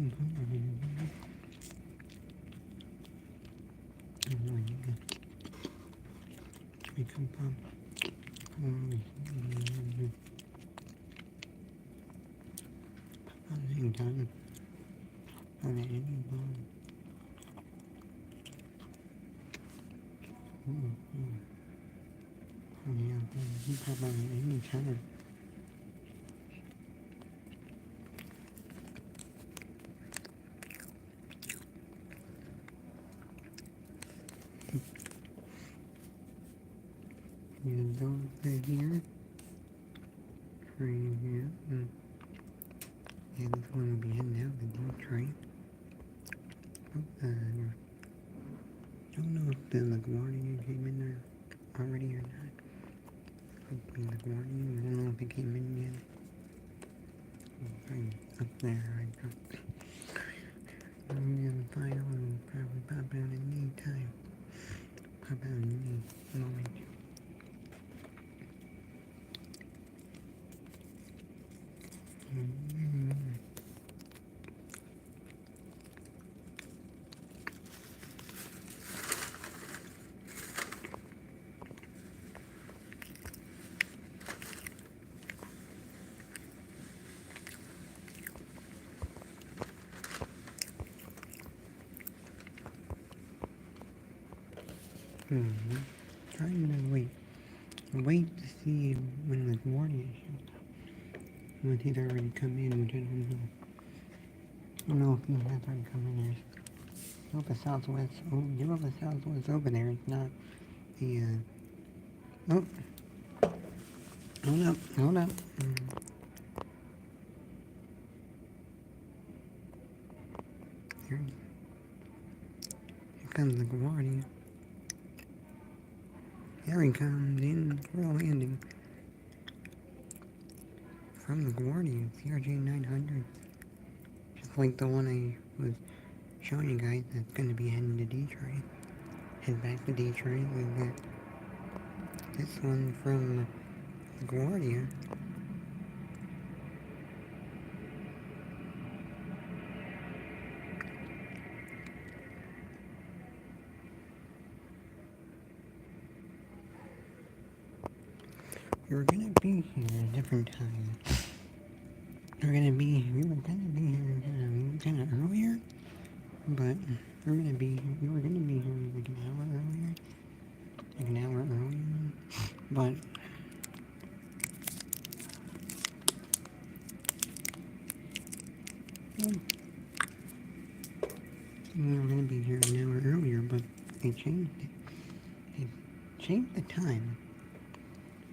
You go over here, right here, yeah, this one will be heading out the Detroit. Don't know if the LaGuardia came in there already or not. Hopefully LaGuardia, I don't know if it came in yet. Right up there, right up. I'm gonna find out and probably pop out at any time. Pop out at any moment. Trying to wait to see when LaGuardia shows up. When he's already come in, which I don't know if he has already come in there. You're up the Southwest over there. It's not the, oh. Hold up. Here comes LaGuardia. Here he comes in for a landing. From LaGuardia, CRJ 900. Just like the one I was showing you guys that's going to be heading to Detroit. Head back to Detroit. We got this one from LaGuardia. We were gonna be here at a different time. We were gonna be here kind of earlier, but we were gonna be here like an hour earlier, but we were gonna be here an hour earlier, but they changed it. They changed the time.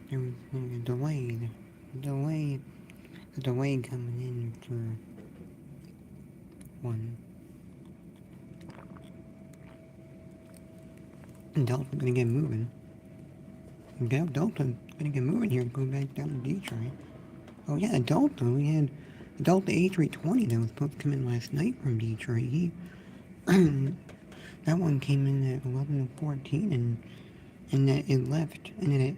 There was a delay coming in for one. Delta's gonna get moving. Delta's gonna get moving here and go back down to Detroit. Oh yeah, Delta. We had the Delta A320 that was supposed to come in last night from Detroit. That one came in at 11:14 and that it left, and then it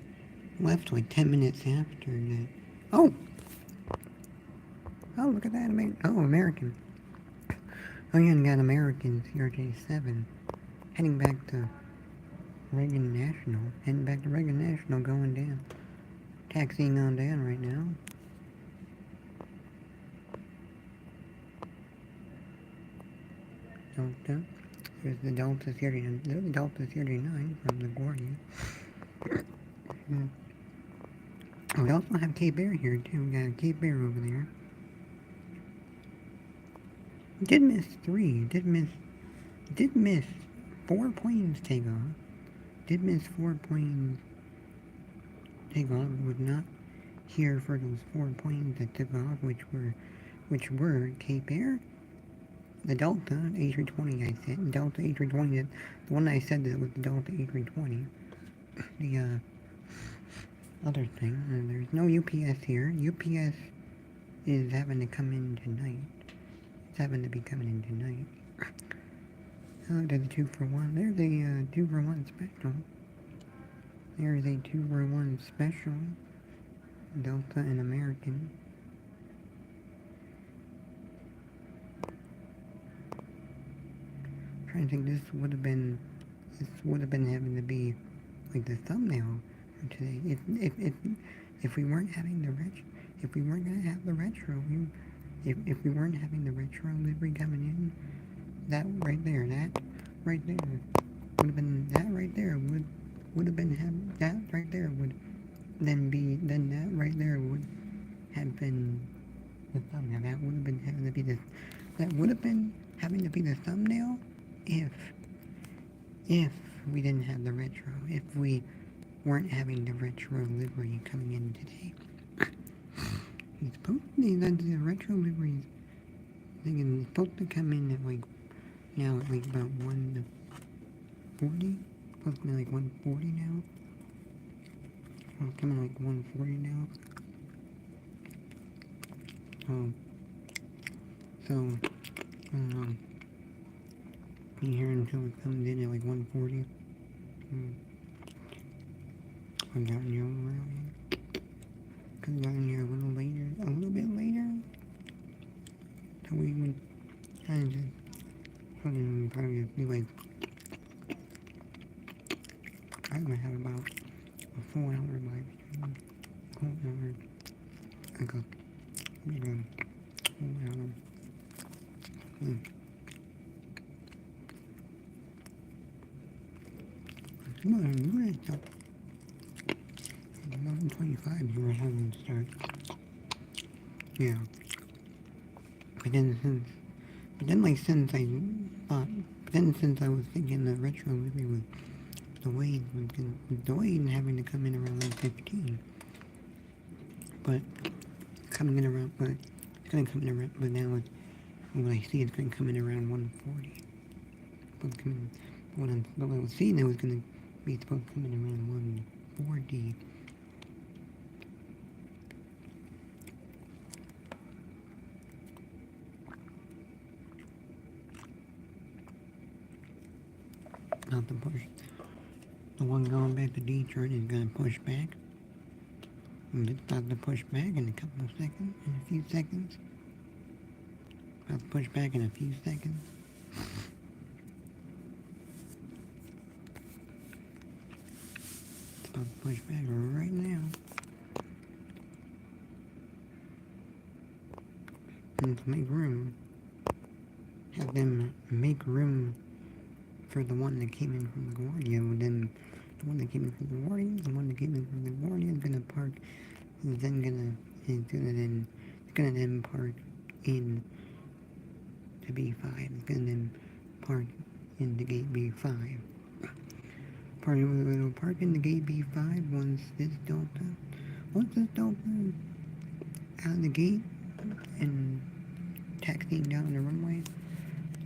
left like 10 minutes after that. Oh, look at that. American. Oh, yeah, and got American CRJ7 heading back to Reagan National, going down. Taxiing on down right now. Delta. There's the Delta 39. There's the Delta 39 from LaGuardia. We also have Cape Air here too. We got Cape Air over there. Did miss 4 planes take off. Did miss 4 planes take off. Was not here for those 4 planes that took off, which were Cape Air, the Delta A320 I said. Delta A320, the one I said that was the Delta A320. The other thing, there's no UPS here. UPS is having to come in tonight. It's having to be coming in tonight. There's a 2-for-1. There's a 2-for-1 special. There's a 2-for-1 special. Delta and American. trying to think, this would have been having to be like the thumbnail for today. If we weren't having if we weren't gonna have the retro, if we weren't having the retro livery coming in, that right there would have been that right there would have been that right there would then that right there would have been the thumbnail. That would have been having to be the that would have been having to be the thumbnail if we didn't have the retro, if we weren't having the retro livery coming in today. It's supposed to be that the retro livery is supposed to come in at like now at like about 140. Supposed to be like 140 now. Well, it's coming like 140 now. So I don't know. Be here until it comes in at like 140. I got in here early. Could have gotten here a little bit later. So we would kind of just probably be like, I would have about a 4 hour live stream. 4 hour. Like a 4 hour. Come on, you ready to 11:25 you were having to start. Yeah. But then since I was thinking the retro livery was delayed having to come in around 1:15. But it's coming in around it's gonna come in around but now what I see it's gonna come in around 1:40. What I was seeing it was gonna be supposed to come in around 1:40. Not the push. The one going back to Detroit is gonna push back. And it's about to push back in a few seconds. About to push back in a few seconds. It's about to push back right now. And to make room, have them make room for the one that came in from LaGuardia. Then the one that came in from LaGuardia, is gonna park. Is gonna then park in to B5. It's gonna then park in the gate B5. It'll park in the gate B5 once this Delta out of the gate and taxiing down the runway.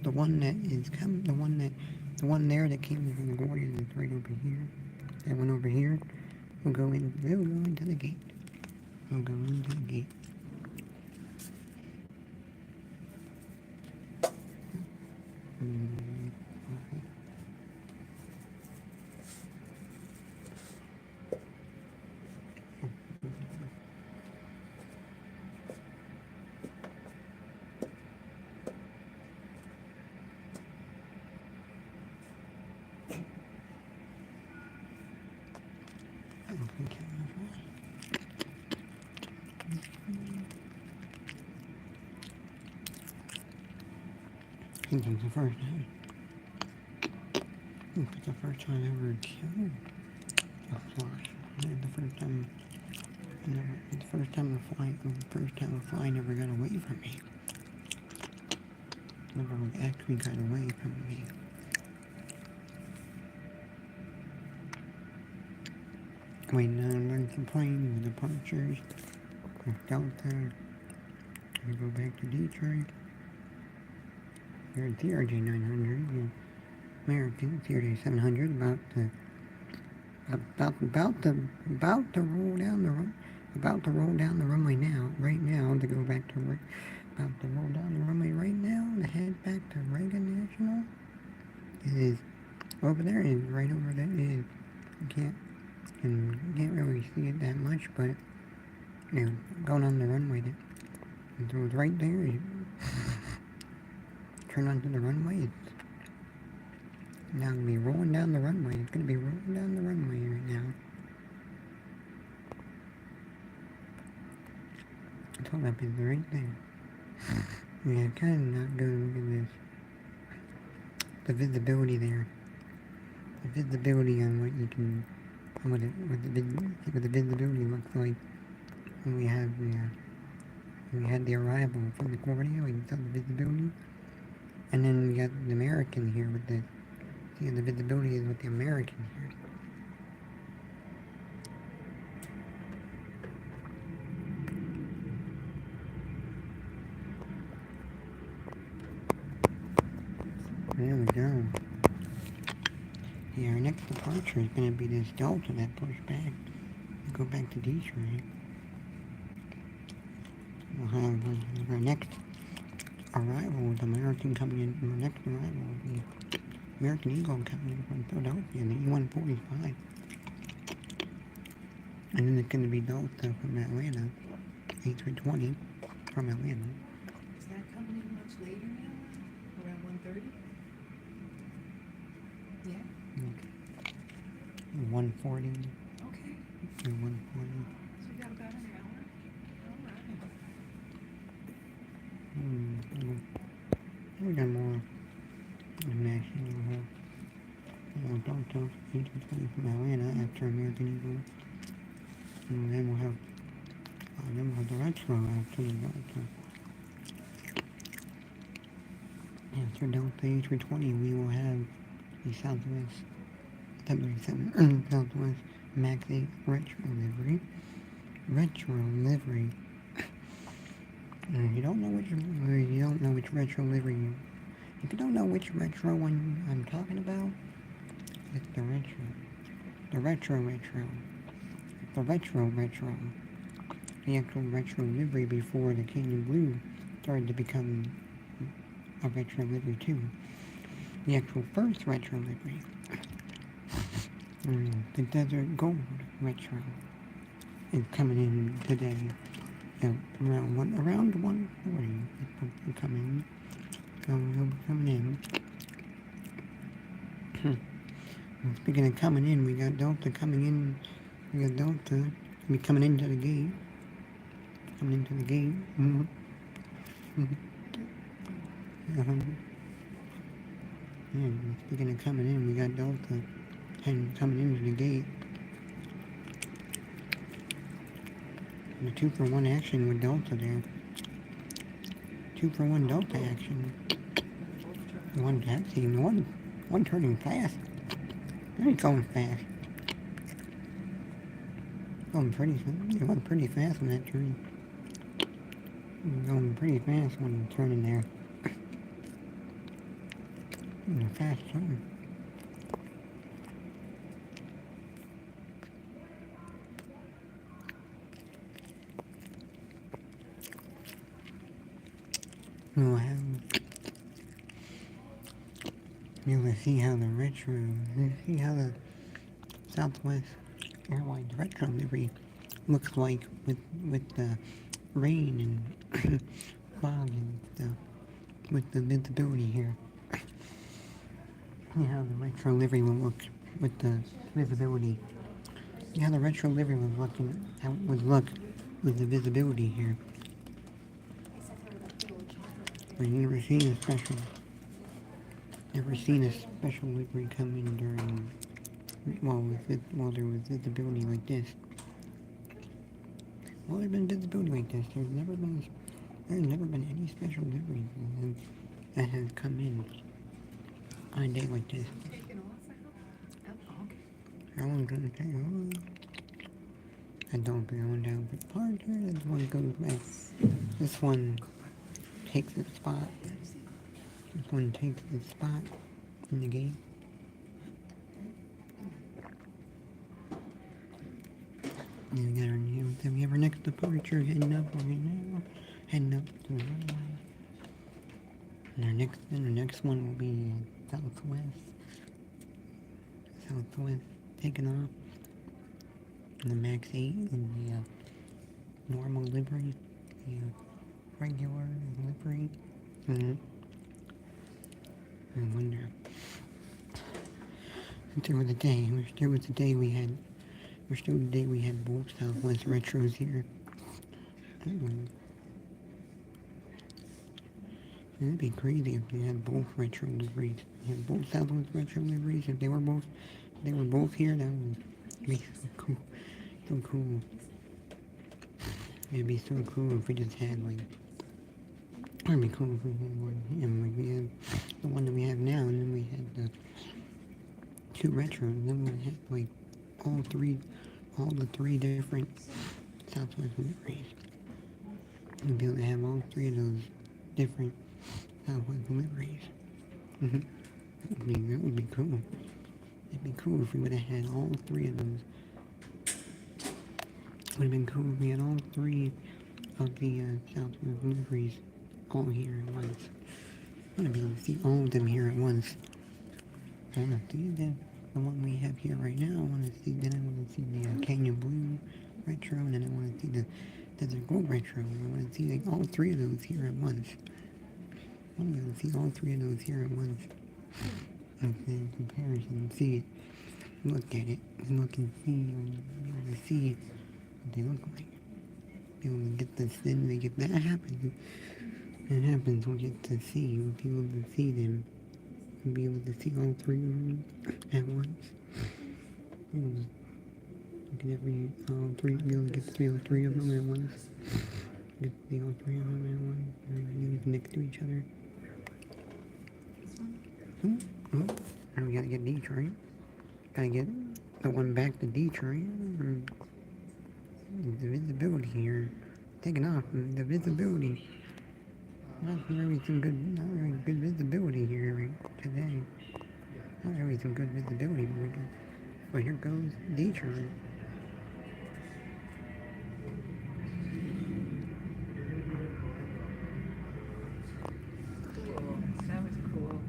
The one there that came from the LaGuardia is right over here. That one over here will go into the gate. We'll go into the gate. I think it's the first time. It's the first time I ever killed a fly. The first time a fly never got away from me. Never actually got away from me. Waiting on emergency plane with departures with Delta. We go back to Detroit. Here at TRJ 900, the American TRJ 700, about to roll down the runway now, right now, to go back to about to roll down the runway right now to head back to Reagan National. It is over there. It is right over there. It is, you can't really see it that much, but you know, going on the runway. So it's right there. Turn onto the runway. Now I'm gonna be rolling down the runway. It's gonna be rolling down the runway right now. I told that it's right there. Yeah, kind of not good. Look at this. The visibility there. The visibility on what you can, on what the visibility looks like when we had the arrival from the Cordia. We saw the visibility, and then we got the American here with the. See, the visibility is with the American here. There we go. Yeah, our next departure is going to be this Delta that pushed back. We go back to Detroit. We'll have our next arrival with American coming in. Our next arrival will be American Eagle coming in from Philadelphia, the E-145. And then it's going to be Delta from Atlanta, A320 from Atlanta. Is that coming in much later now? Around 1:30? Yeah. 140. Okay. 140. So we got about an hour. All right. We got more international. Delta A320 from Atlanta after American Eagle. And then we'll have the retro after the Delta. After Delta A320, we will have the Southwest 737 Southwest Max 8 retro livery. If you don't know which retro livery, if you don't know which retro one I'm talking about, it's the retro. The retro. The retro. The actual retro livery before the Canyon Blue started to become a retro livery too. The actual first retro livery. The Desert Gold retro is coming in today. Around 1:40. It'll come in. It'll be coming in. Speaking of coming in, we got Delta coming in. We got Delta be coming into the gate. Yeah, speaking of coming in, we got Delta and coming into the gate. The 2-for-1 action with Delta there. 2-for-1 Delta action. One taxiing, one turning fast. They're going fast. Going pretty fast on that turn. Going pretty fast when you're turning there. A fast turn. You'll see how the Southwest Airlines retro livery looks like with the rain and fog and stuff, with the visibility here. See how the retro livery will look with the visibility. See how the retro livery would look with the visibility here. I've never seen a special livery come in during while there was visibility like this. While there's been visibility like this, there's never been any special livery that has come in on a day like this. Taking off, I hope? Oh, okay. How long is it gonna take? I don't be on down the part here. This one goes back. This one takes its spot. This one takes its spot in the gate. And we have our next departure heading up right now. Heading up to the runway. And our next one will be Southwest taking off. And the Max 8 in the normal livery. The regular livery. I wonder. there was a day. There was a day we had. There's still the day we had both Southwest retros here. It'd be crazy if they had both retro liveries. They had both Southwest retro liveries. If they were both here, that would be so cool. So cool. It'd be so cool if we just had like. It'd be cool if we had one. And like we had the one that we have now, and then we had the two retros. And then we had like all the three different Southwest liveries. We'd be able to have all three of those different Southwest liveries. That would be cool. It'd be cool if we would have had all three of those. It would have been cool if we had all three of the Southwest liveries all here at once. I want to be able to see all of them here at once. I want to see the one we have here right now. I want to see the Canyon Blue retro, and then I want to see the Desert Gold retro. I want to see like all three of those here at once. I want to be able to see all three of those here at once. And in comparison, see it, look at it, look and see, be able to see what they look like. Be able to get this, then we get that happens. We'll get to see, we'll be able to see them. We'll be able to see all three of them at once. Look at all three, be able to get to see all three of them at once. Get to see all three of them at once. Everything's next to each other. Now we gotta get Detroit. Gotta get the one back to Detroit. The visibility here taking off. The visibility. Not very good visibility here right today. Not very some good visibility. But here goes Detroit. Cool. That was cool.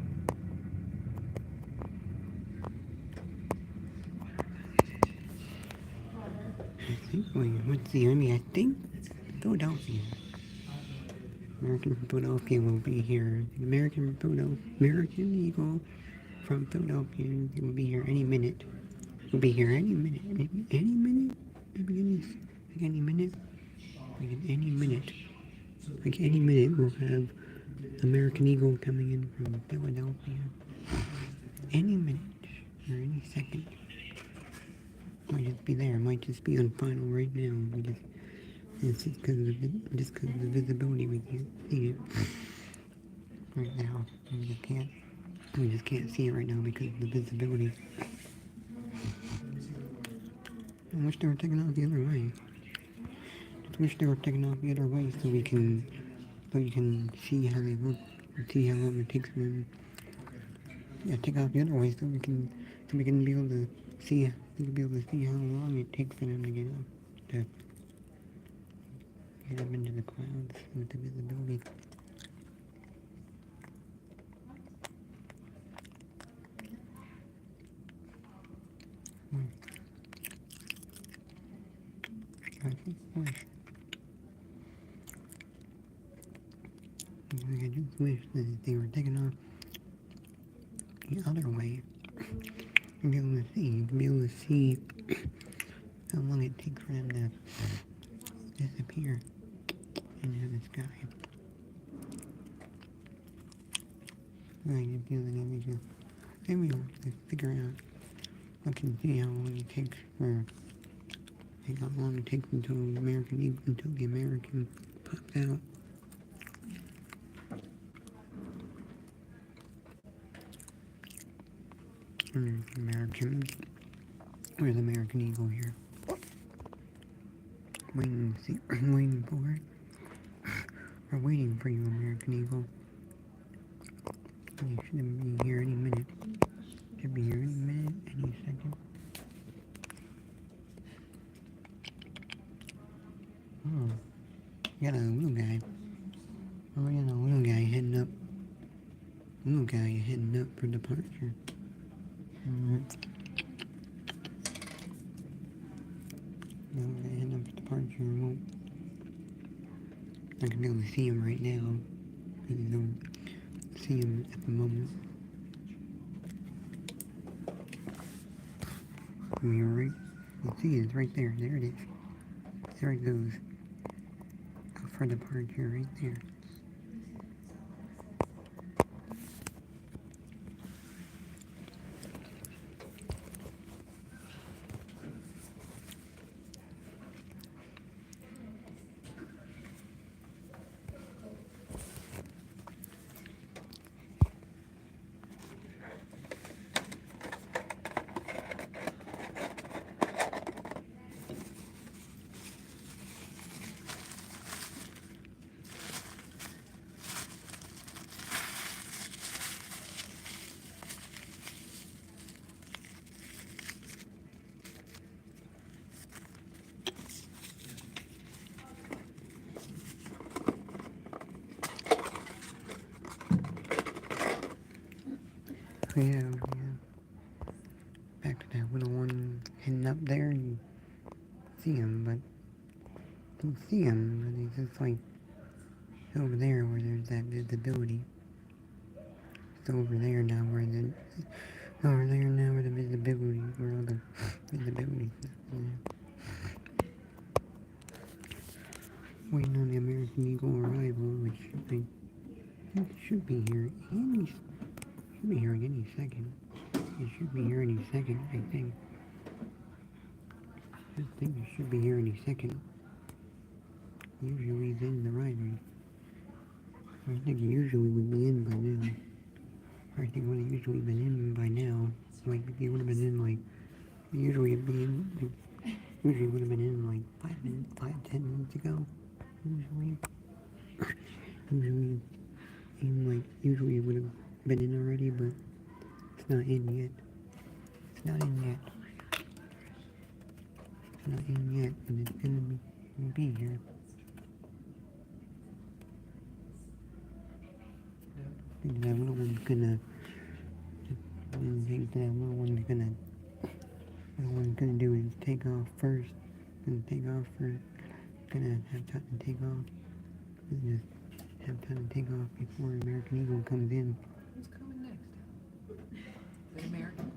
Let's see, I think Philadelphia. American from Philadelphia will be here. The American Eagle from Philadelphia will be here any minute. Will be here any minute. Any minute? Like any minute? Like any minute. Like any minute we'll have American Eagle coming in from Philadelphia. Any minute. Or any second. Might just be there. Might just be on final right now. It's just because of the visibility we can't see it right now. We just can't see it right now because of the visibility. I wish they were taking off the other way. I wish they were taking off the other way so you can see how they look and see how long it takes for them. Yeah, take off the other way so we can be able to see how long it takes for them to get up into the clouds with the visibility. I just wish that they were taking off the other way. To be able to see how long it takes for them to disappear into the sky. I just feel that maybe we'll just figure out, look and see how long it takes until the American pops out. Where's American Eagle here? Waiting for it. We're waiting for you, American Eagle. You should be here any minute. Should be here any minute, any second. Oh, you got a little guy. Oh, we got a little guy heading up. Little guy heading up for departure. Little guy heading up for departure. Won't. I can be able to see him right now. I don't see him at the moment. We were right. You see, it's right there. There it is. There it goes. Out for departure, right there. Oh, yeah, yeah. Back to that little one heading up there. You see him, but you see him, but he's just like over there where there's that visibility. It's over there now where the visibility, where all the visibility stuff is. Waiting on the American Eagle arrival, which should be here any second. It should be here any second, I think. I think it should be here any second. Usually it's in the arrival. I think it usually would be in by now. I think it would have usually been in by now. Like, it would have been in, like, usually it'd be in, like, usually would have been in, like, 10 minutes ago. Usually it would have been in already, but it's not in yet. It's not in yet. It's not in yet, but it's gonna be here. I think that little one's gonna do is take off first, and take off first. Gonna have time to take off. And just have time to take off before American Eagle comes in. Who's coming next? Is it American?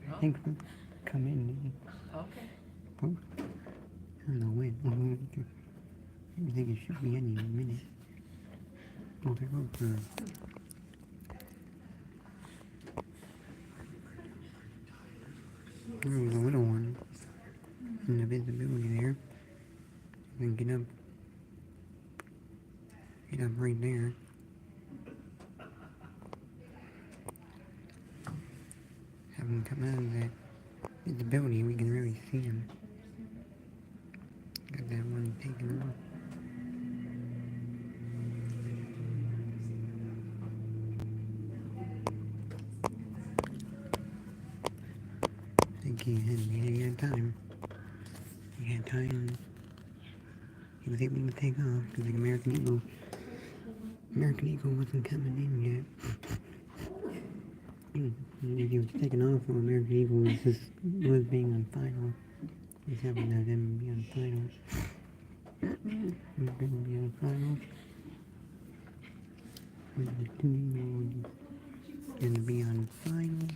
I think we'll come in. Okay. Oh, I don't know when. I think it should be any minute. We'll take over. There's a little one in the visibility there. And get up right there. Have him come out of that visibility, we can really see him. Got that one taken off. I think he had time. He had time. He was able to take off because the American Eagle wasn't coming in yet. If he was taking off from American Eagle, was being on final. He's having to him be on final. He's going to be on final. The 2-year-old is going to be on final.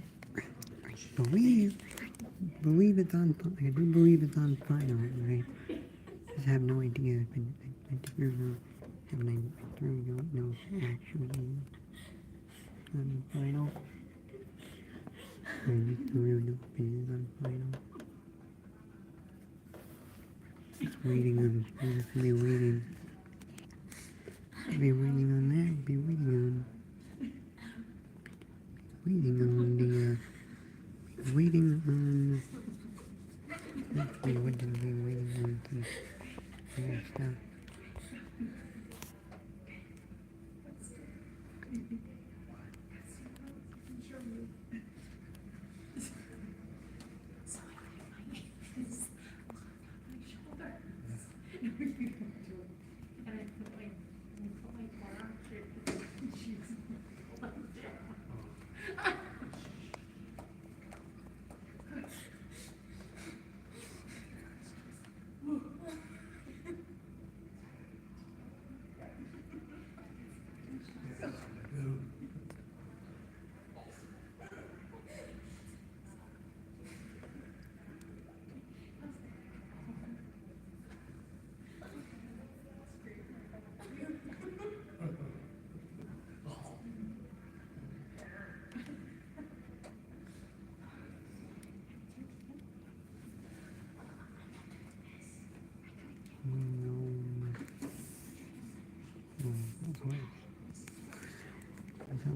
I believe it's on. I do believe it's on final. Right? I have no idea. I don't know actually on final. I just don't really know if it is on final. Just waiting on. Just be waiting. Be waiting on that. Be waiting on. Let's see, what did we waiting on? Other stuff.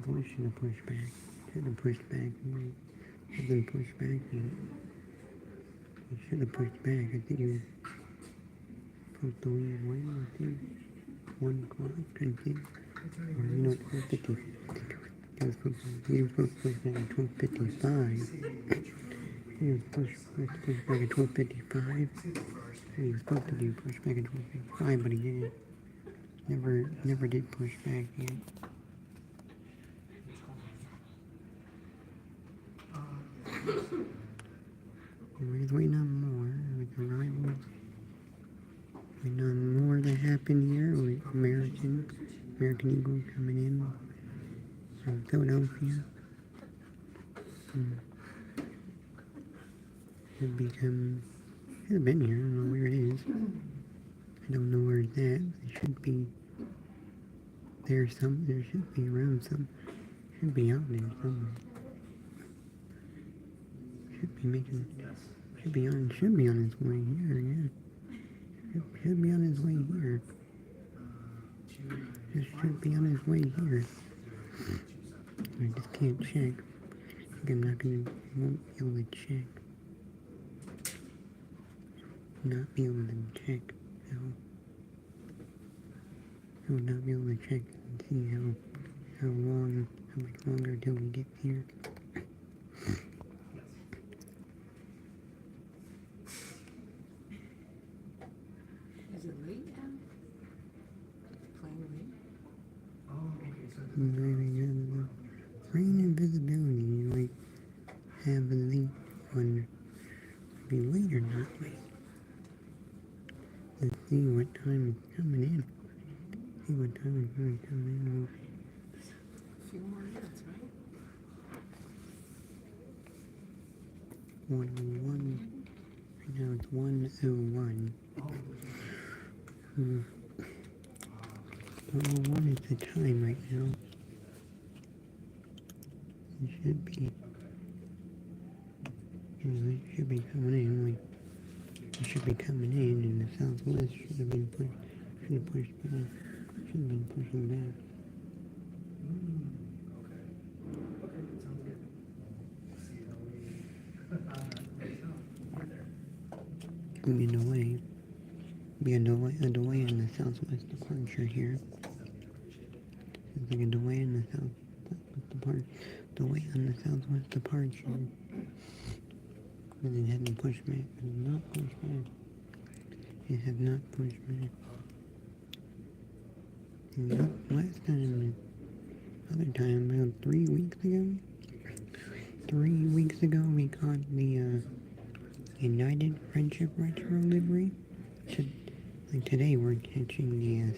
Southwest should have pushed back. Should have pushed back. It hasn't pushed back yet. It should have pushed back. I think it was supposed to leave when, I think. 1 o'clock, I think. Or, you know, 12:50. He was supposed to push back at 12:55. He was supposed to push back at 12:55. He was supposed to do push back at 12:55, but he didn't. Never did push back yet. We're waiting on more with arrivals. Waiting on more that happened here with American Eagle coming in from Philadelphia. Should have been here. I don't know where it is. I don't know where it's at. It should be there. There should be around some. Should be out there somewhere. Should be on his way here. Yeah. Should be on his way here. Just should be on his way here. I just can't check. I won't be able to check. Not be able to check. No. I will not be able to check and see how much longer till we get here. Is it late now? Playing late? Rain and visibility, like heavily on be late or not late. Let's see what time it's coming in. See what time it's going to come in. A few more minutes, right? 1:01. Right now it's 1:01. 1:01 is the time right now. It should be. It should be coming in. It should be coming in the Southwest should have been pushed back. Should have been pushing back. Be a delay in the Southwest departure here. It's like a delay in the Southwest departure. But it hadn't pushed back. It has not pushed back. It has not pushed back. And last time, other time, about 3 weeks ago. 3 weeks ago, we caught the United Friendship Retro livery. Like today, we're catching the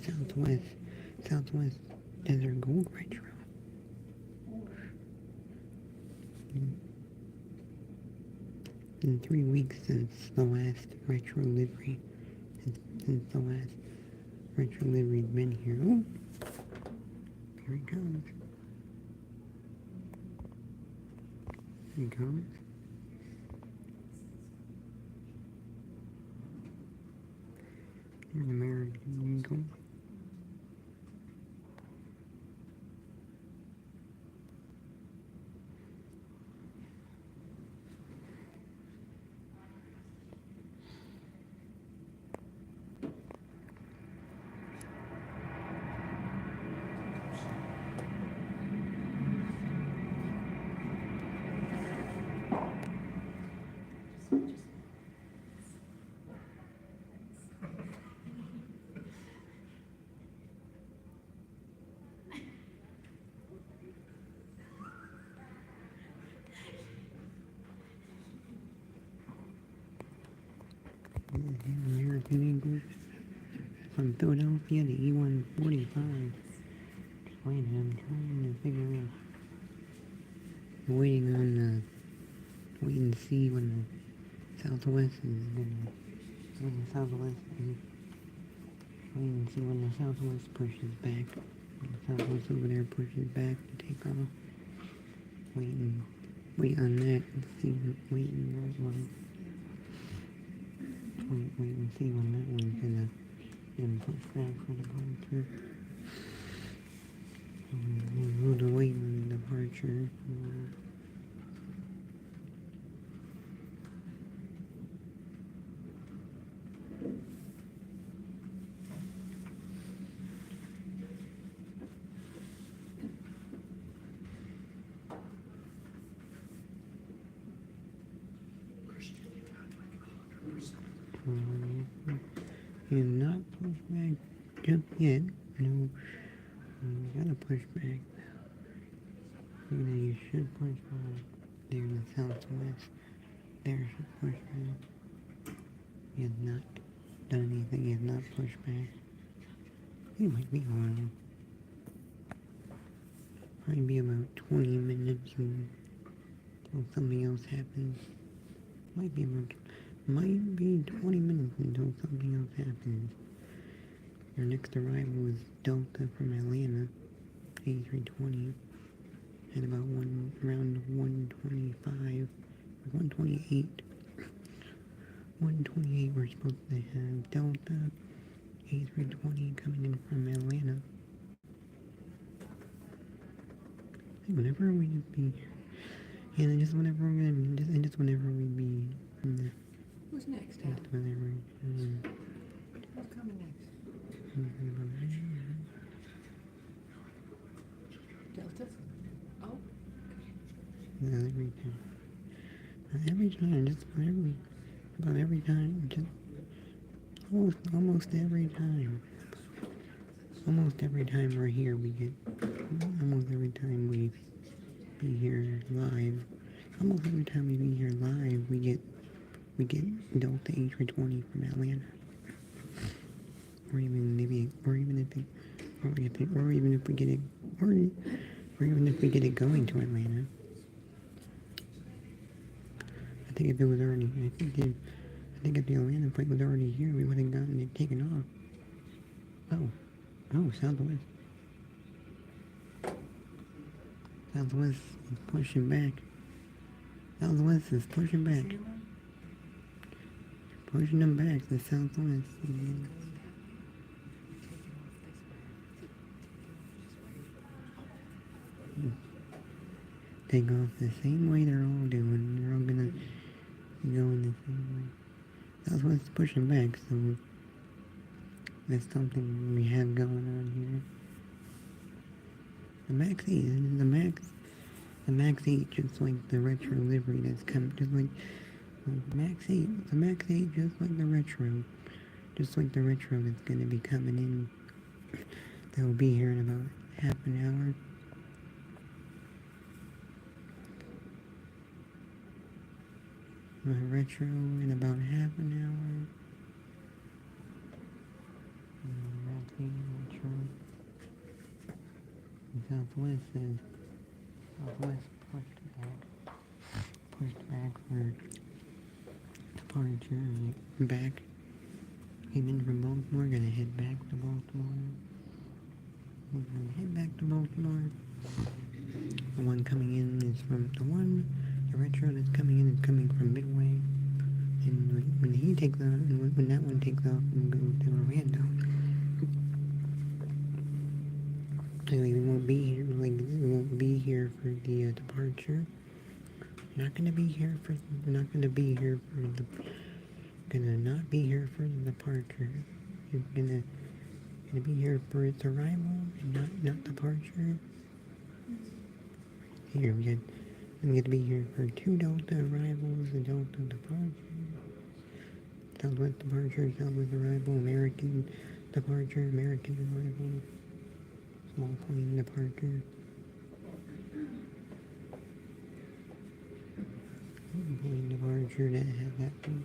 Southwest Desert Gold Retro. In 3 weeks since the last retro livery. Since the last retro livery's been here. Oh, here he comes. Here he comes. Here's American Eagle. American Eagle from Philadelphia to E145. Just waiting, I'm trying to figure out. Waiting to see when the Southwest is gonna. When the Southwest is. Waiting to see when the Southwest pushes back. When the Southwest over there pushes back to take off. Wait on that and see. Wait and see when that one's gonna push back for the departure. We'll wait on departure. And not push back just yet. No, you gotta push back. You should push back. There in the southwest. There should push back. He has not done anything. He has not pushed back. He might be on. Probably be about 20 minutes until something else happens. Might be 20 minutes until something else happens. Your next arrival is Delta from Atlanta, A320, at about around 125, 128. 128, we're supposed to have Delta A320 coming in from Atlanta. Whenever we just be, and just whenever we're gonna, just whenever we be. Who's next? Just whenever. Who's coming next? Delta? Oh. Every time, just about every time, just almost every time. Almost every time we're here, almost every time we be here live, almost every time we be here live, we get Delta A320 from Atlanta. Or even if we get it going to Atlanta. I think if the Atlanta flight was already here, we would have gotten it taken off. Oh, Southwest. Southwest is pushing back. Southwest is pushing back. Pushing them back to Southwest. Take off the same way they're all doing. They're all gonna be going the same way. Southwest is pushing back, so that's something we have going on here. The Max 8, just like the retro livery that's coming, just like the Max 8, just like the retro that's gonna be coming in. That will be here in about half an hour. My retro in about half an hour. Retro. Southwest pushed back for departure. Back. Came in from Baltimore, gonna head back to Baltimore. The one coming in is from the retro that's coming in is coming from Midway. And when that one takes off, we'll go to Orlando. Anyway, we won't be here for the departure. We're not gonna be here for the departure. You're gonna be here for its arrival and not departure. Here we get to be here for 2 Delta arrivals, a Delta departure, Southwest departure, Southwest arrival, American departure, American arrival, small plane departure. Plane departure that has that thing.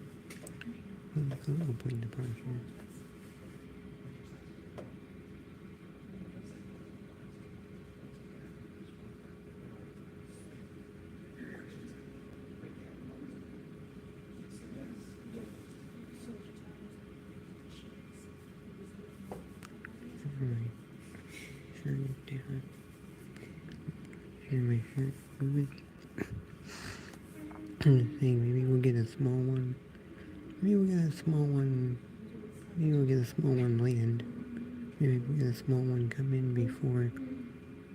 Little plane departure. Alright. Shirt down. Share my shirt moving. I'm just saying, maybe we'll get a small one. Maybe we'll get a small one land. Maybe we'll get a small one come in before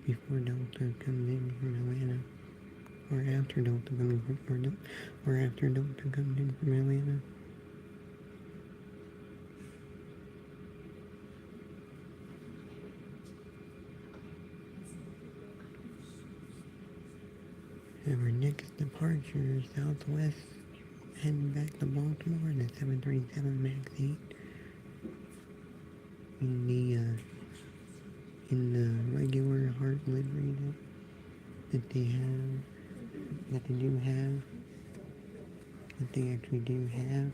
before Delta comes in from Atlanta, or after Delta comes from, or after Delta comes in from Atlanta. Our next departure, Southwest, heading back to Baltimore in the 737 MAX 8. In the regular heart livery that they have, that they do have, that they actually do have.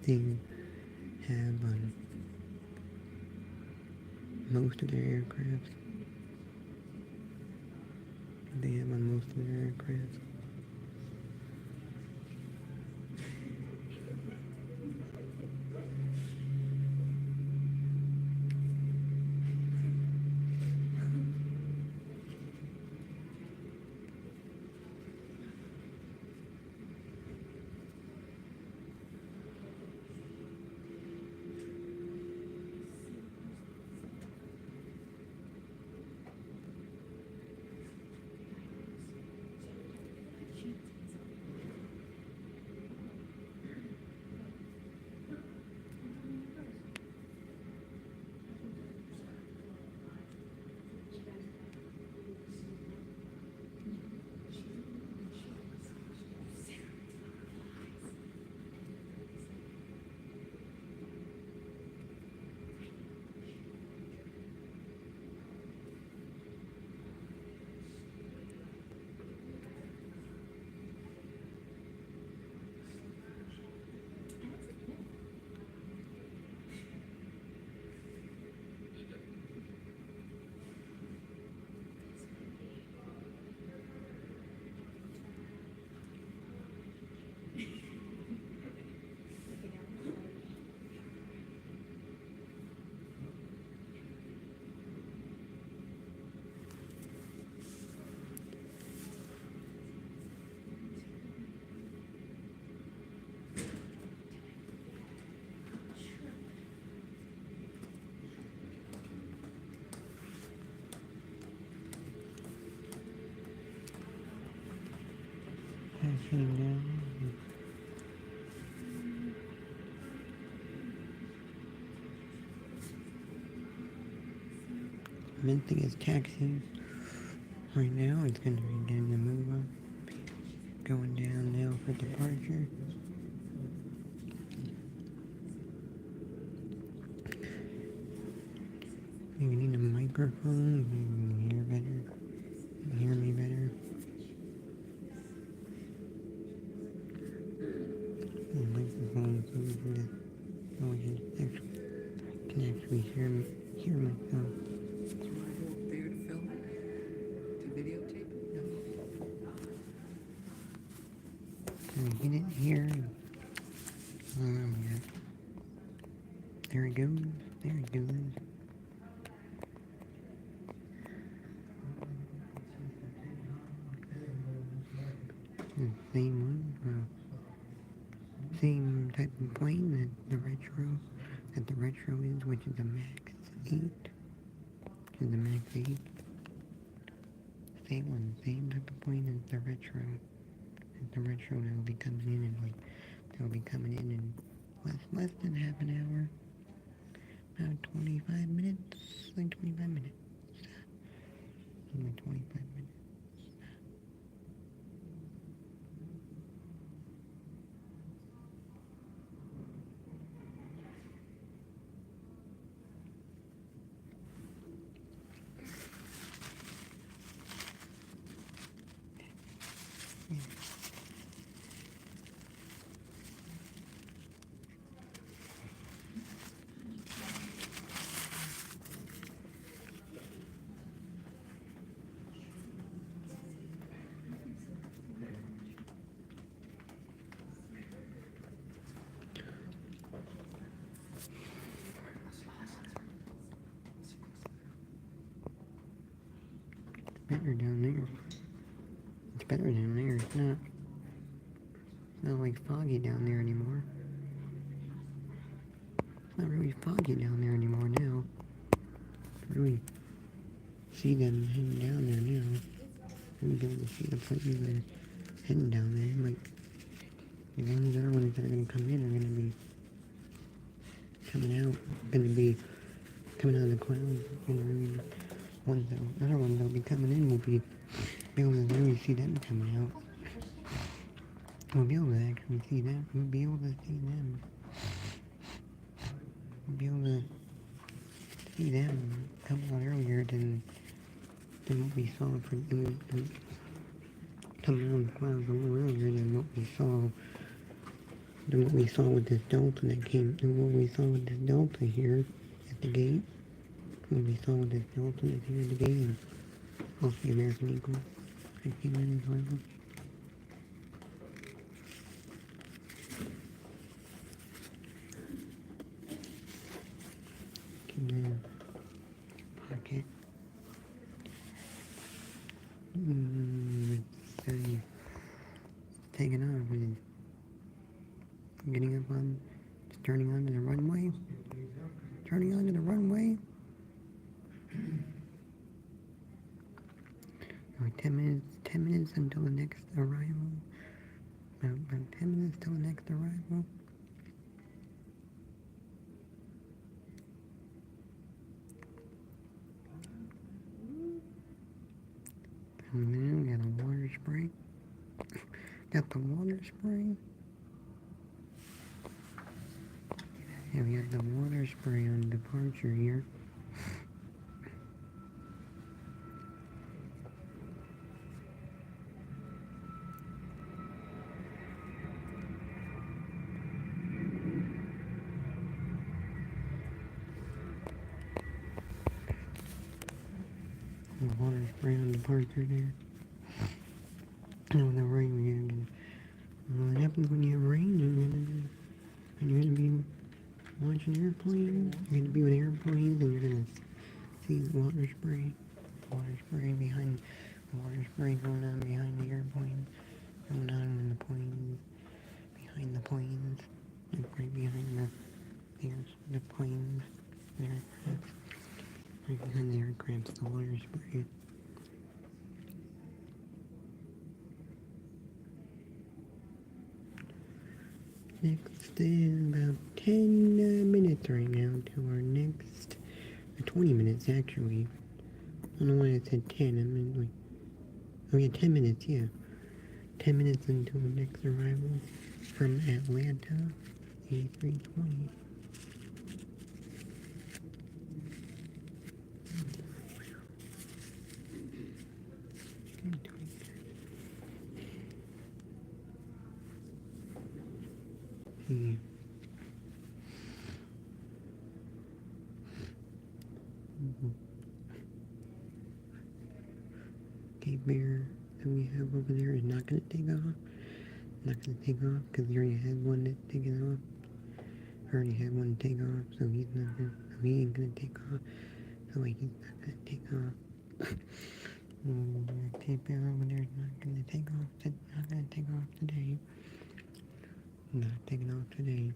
They have on most of their aircraft. They have on most of their aircraft. Passing down. Minting is taxis. Right now it's going to be getting the move up. Going down now for departure. You need a microphone. You can hear better. You can hear me better. The microphone so we can actually hear myself. There to film it? To videotape it? No. Can we get it here? Yeah. There it goes. There it goes. The same one. Same type of plane that the retro is, which is a Max 8. Which is the Max 8. Same one, same type of plane as the retro. And the retro that will be coming in they'll be coming in less than half an hour. About 25 minutes. Like 25 minutes. Only 25 minutes. Better down there. It's better down there. It's not like foggy down there anymore. not really foggy down there anymore now. Really see them heading down there now. I'm be able to see the planes that are heading down there. Like, the other ones that are going to come in are going to be coming out, going to be coming out of the clouds. And really, other ones that will be coming in will be able to really see them coming out. We'll be able to actually see them. We'll be able to see them. We'll be able to see them come out earlier than what we saw for coming out of the clouds a little earlier than what we saw with this Delta that came, and what we saw with this Delta here at the gate. What we saw with this Delta that's here at the gate, and also the American Eagle. I see that as well. Pocket. Let's see. Taking off and getting up on, turning onto the runway. Turning onto the runway. 10 minutes until the next arrival. About 10 minutes till the next arrival. And then we got a water spray. Got the water spray. Yeah, we got the water spray on departure here. The water spray on departure there. And the rain, what happens when you have rain? You're gonna be watching airplanes. You're gonna be with airplanes, and you're gonna see the water spray behind the water spray going on behind the airplane, going on in the planes, behind the planes, like right behind the planes, the aircraft. Right behind the aircraft, the water spray. Next is about 10 minutes right now to our next, 20 minutes actually. I don't know why I said 10, I meant like, oh yeah, 10 minutes, yeah. 10 minutes until the next arrival from Atlanta, 8320. Yeah. Cape Bear that we have over there is not going to take off. Not going to take off because we already had one that taken off. Already had one take off, so he ain't going to take off. So like he's not going to take off. Cape Bear over there is not going to take off. Not going to take off today. Not taking off today.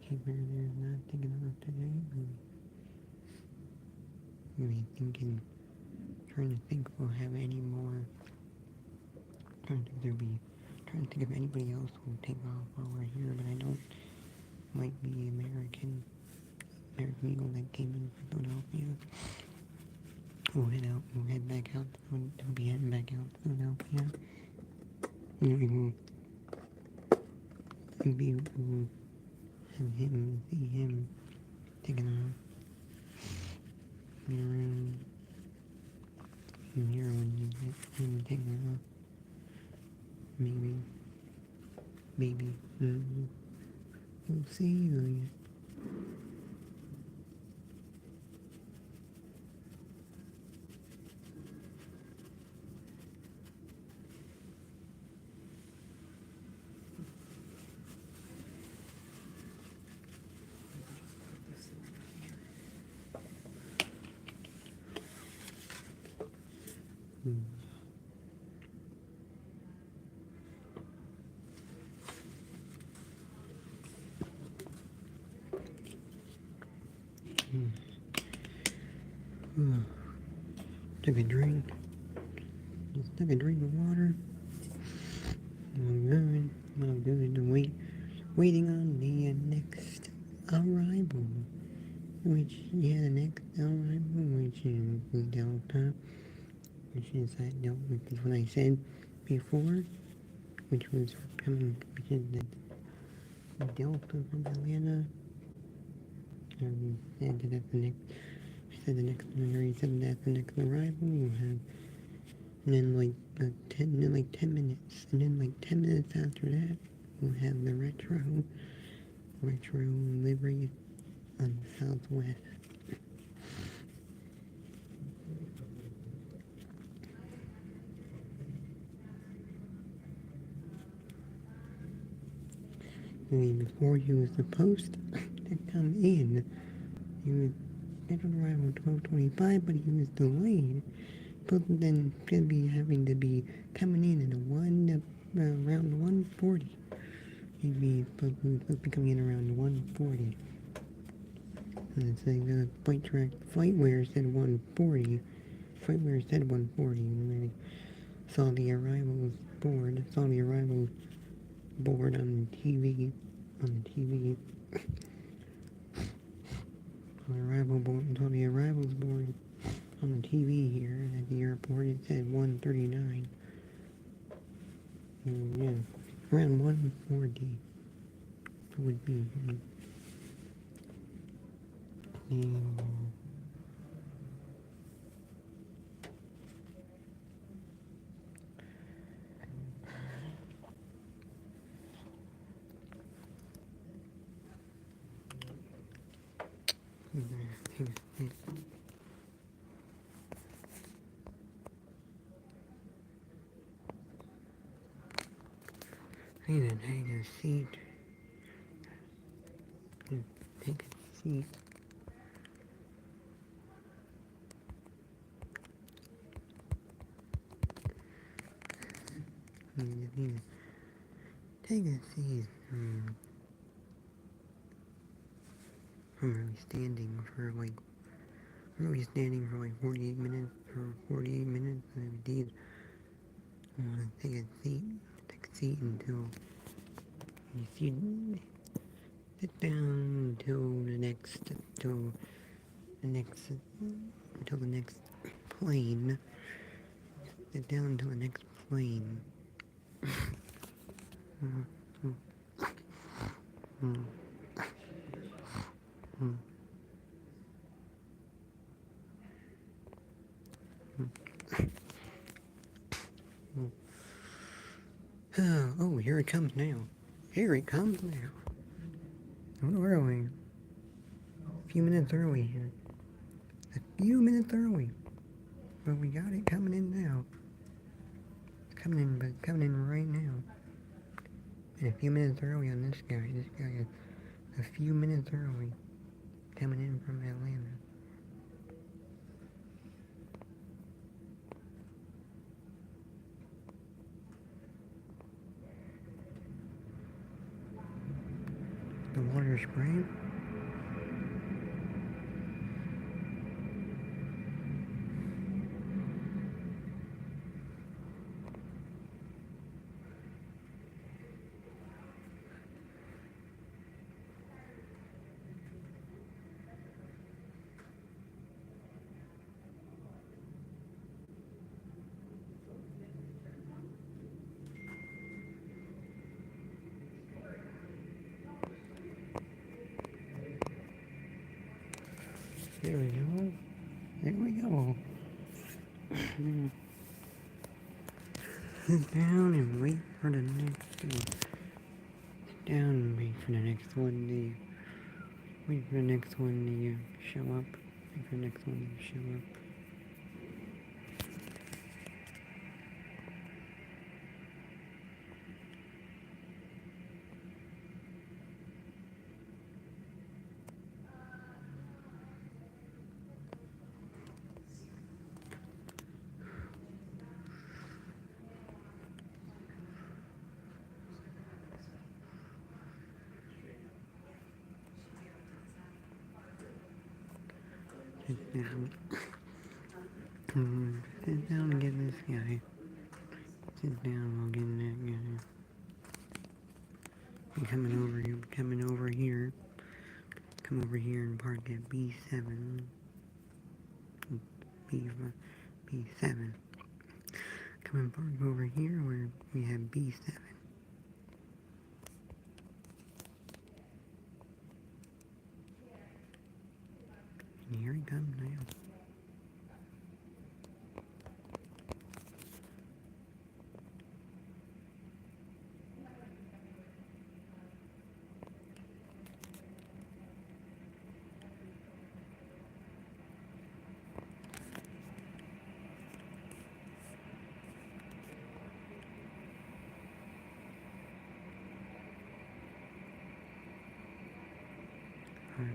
Cape Bear there is not taking off today. Maybe thinking, trying to think if we'll have any more. Trying to think if anybody else will take off while we're here, but I don't. Might be American Eagle that came in from Philadelphia. We'll head back out. We'll be heading back out to Philadelphia. We'll see him taking off. Around here when you get him taking off. Maybe. We'll see. Took a drink. Just took a drink of water. I'm good. Waiting on the next arrival. The next arrival, which is the Delta. Which is that Delta, which is what I said before. Which was coming, which is the Delta from Atlanta. Said that the next, she said the next, Mary said that the next arrival you have. And then like 10 minutes, and then like 10 minutes after that, we'll have the retro livery on Southwest. Before he was supposed to come in, he was scheduled to arrive at 12:25, but he was delayed. But then should be having to be coming in at around 1:40. He'd be supposed to be coming in around 1:40. And it's like the FlightWare said 1:40. FlightWare said 1:40, and then I saw the arrivals board. On the TV. On the arrivals board on the TV here at the airport. It said 1:39. Yeah, around 1:40 would be. Hey, then take a seat. Take a seat. Take a seat. I'm really standing for like 48 minutes or 48 minutes, and indeed I want to take a seat until you sit down until the next plane. Sit down until the next plane. Oh, here it comes now. Here it comes now. A little early. A few minutes early here. A few minutes early. But we got it coming in now. Coming in right now. And a few minutes early on this guy. This guy is a few minutes early. Coming in from Atlanta. The water spray. There we go. There we go. Sit down and wait for the next one. Sit down and wait for the next one to wait for the next one to show up. Wait for the next one to show up. Sit down. Sit down and get this guy. Sit down, I'll get that guy. Be coming over here. Come over here and park at B7. B7. Come and park over here where we have B7. And here he comes now.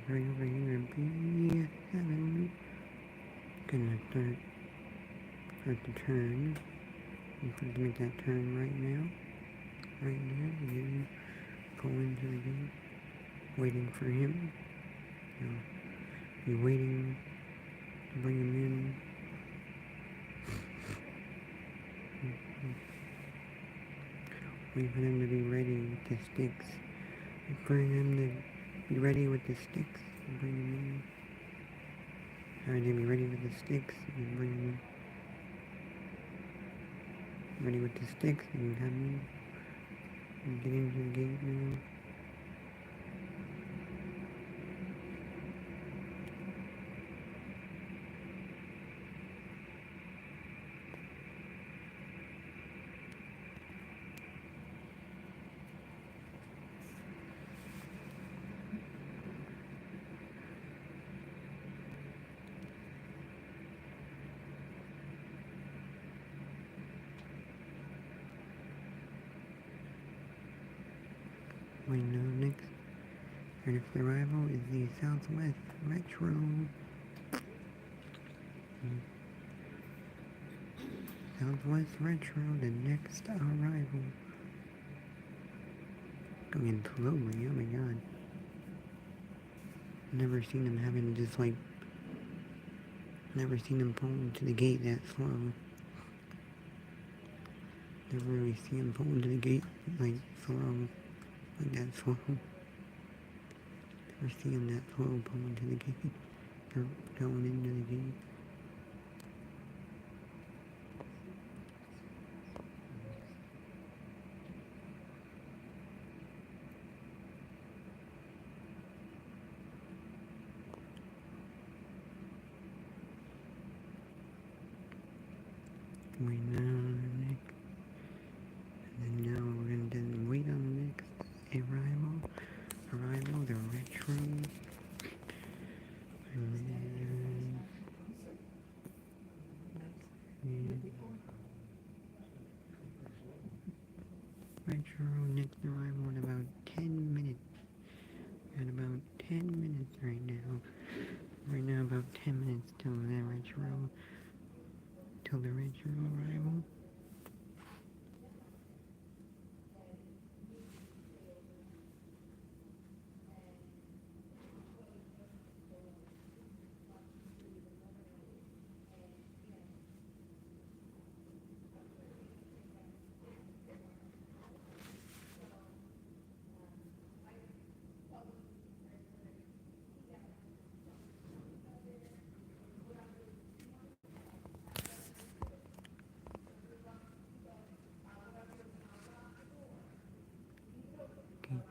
Right over here at B7. Gonna start the turn. I'm going to make that turn right now. Right now, you pull into the gate. Waiting for him. You're waiting to bring him in. Wait for them to be ready with the sticks. Wait for them to be ready with the sticks and bring them in. Alright, they be ready with the sticks and bring them in. Ready with the sticks and come in. And get into the gate now. Our next arrival is the Southwest Retro. Southwest Retro, the next arrival. Going slowly, oh my god. Never seen them having just like, never seen them pull into the gate that slow. Never really seen them pull into the gate like slow, like that slow. Never seen them that slow pull into the gate, or going into the gate. Wait now on the next, and then now we're going to wait on the next arrival, the retro, and then, retro, next arrival in about 10 minutes, at about 10 minutes right now, about 10 minutes till the retro arrival.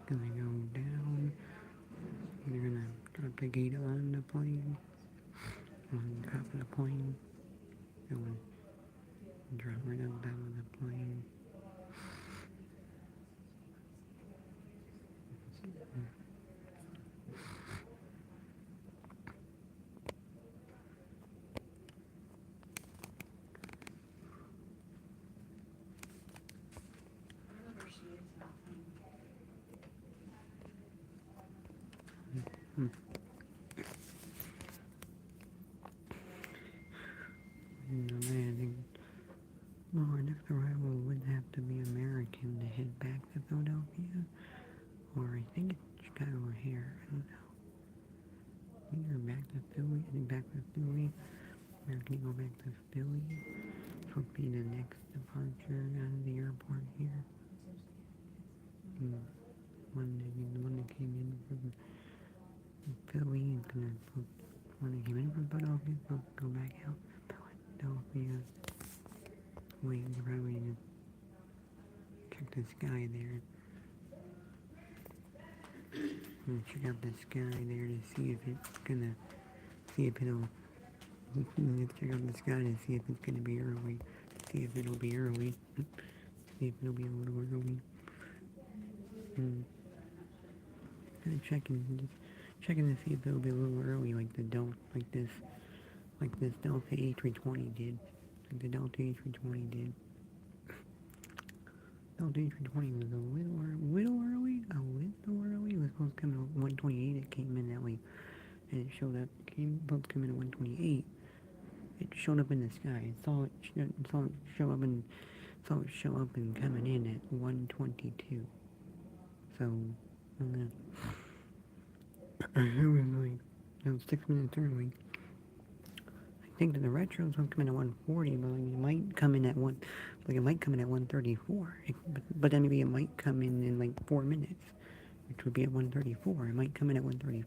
Gonna go down. They're gonna drop the gate on the plane. On top of the plane. Going drop right on top of the plane. Our next arrival would have to be American to head back to Philadelphia, or I think it's Chicago or here. I don't know. Either back to Philly, I think back to Philly, American gonna go back to Philly. This will be the next departure out of the airport here. The one that came in from Philly is gonna put one that came in from Philadelphia, so go back out. Philadelphia. Wait, you're probably gonna check the sky there. Check out the sky there to see if it's gonna, see if it'll, let's check out the sky to see if it's gonna be early, see if it'll be early, see if it'll be a little early. Kinda checking to see if it'll be a little early, like the Delta, like this Delta A320 did, like the Delta A320 did. Delta A320 was a little early. It was supposed to come in at 128. It came in that way, and it showed up. Supposed to come in at 128. It showed up in the sky. Saw it show up and coming in at 122. So, it was 6 minutes early. I think that the retros will come in at 140, but like, it might come in at 134. But then maybe it might come in like 4 minutes, which would be at 134. It might come in at 130.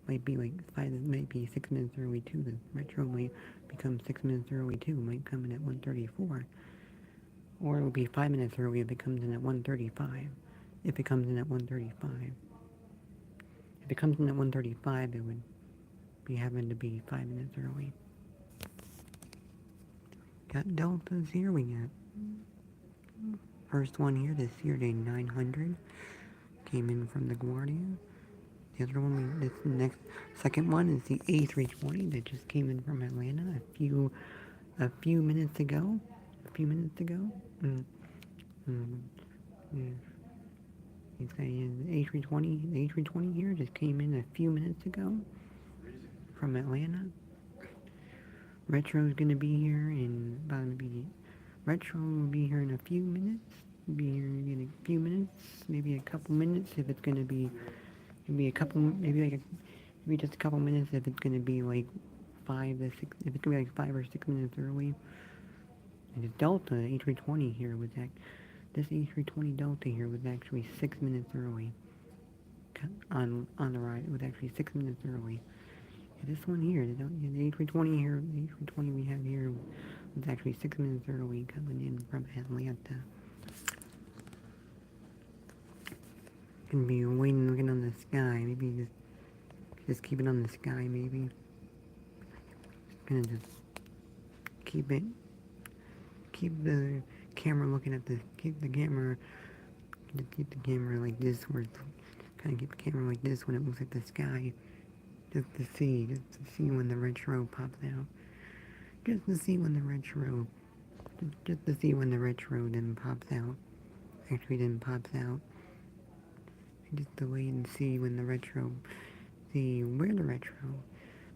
Might be like 6 minutes early too. The retro might become 6 minutes early too. Might come in at 134. Or it will be 5 minutes early if it comes in at 135. If it comes in at 135. If it comes in at 135, it would be having to be 5 minutes early. Got Deltas here. We got first one here, the Saturday 900. Came in from the Guardia. The other one, second one is the A320 that just came in from Atlanta a few minutes ago. He's saying the A320 here just came in a few minutes ago from Atlanta. Retro's gonna be here Retro will be here in a few minutes. Be here in a few minutes, maybe a couple minutes if it's gonna be, maybe just a couple minutes if it's gonna be like 5 or 6 minutes early. And the Delta A320 here was this A320 Delta here was actually 6 minutes early. On the ride, it was actually 6 minutes early. And this one here, the A320 here, the A320 we have here was actually 6 minutes early coming in from Atlanta. Gonna be waiting, looking on the sky. Maybe just keep it on the sky. Maybe gonna just keep the camera looking at keep the camera like this, where it's kind of keep the camera like this when it looks at the sky, just to see when the retro pops out. Just to see when the retro then pops out. Actually then pops out. Just to wait and see when the retro, be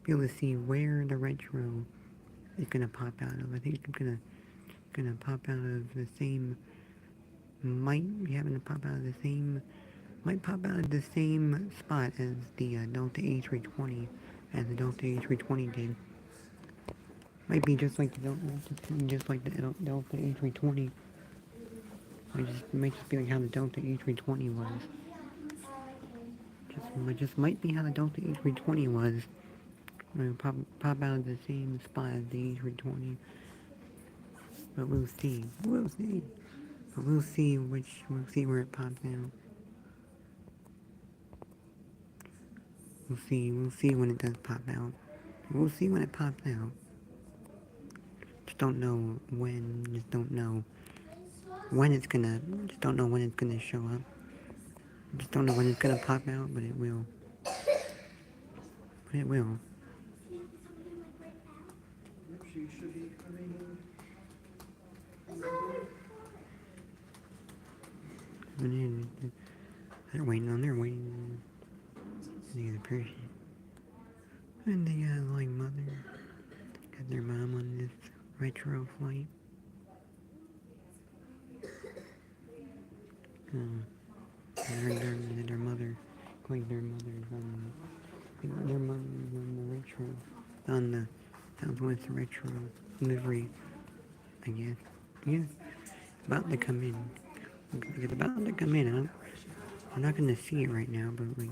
able to see where the retro is gonna pop out of. I think it's gonna pop out of the same, might pop out of the same spot as the Delta A320, did. Might be just like the Delta A320. Might just be like how the Delta A320 was. Might be how the Delta A320 was. Pop out of the same spot as the A320. But we'll see. But we'll see where it pops out. We'll see when it does pop out. We'll see when it pops out. Just don't know when. Just don't know when it's gonna show up. Just don't know when it's gonna pop out, but it will. She should be coming. They're waiting. The other person. And they got like mother. Got their mom on this retro flight. Their mother, like their mother's on the retro, on Southwest retro livery, I guess. Yeah, about to come in. It's about to come in. I'm not gonna see it right now, but like,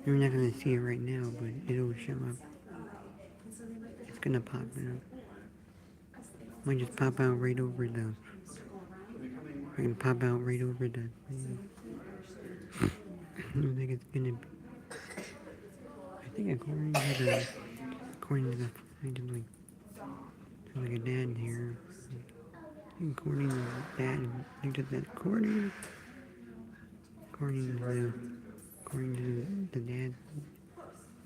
you're not gonna see it right now, but it'll show up. It's gonna pop out. Might just pop out right over the. I can pop out right over the. I don't think it's gonna. I think according to the. I did like a dad here. According to that, looked at that according to the dad,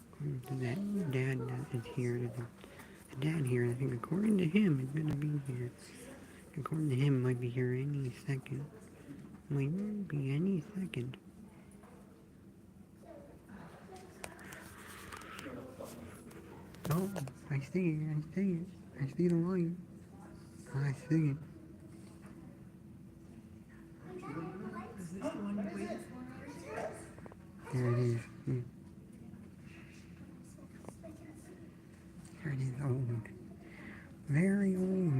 according to that dad that is here, the dad here, I think according to him, it's gonna be here. According to him, it might be here any second. Might be any second. Oh, I see it, I see it. I see the light. I see it. Is this the one you waited for? There it is. There it is, old. Very old.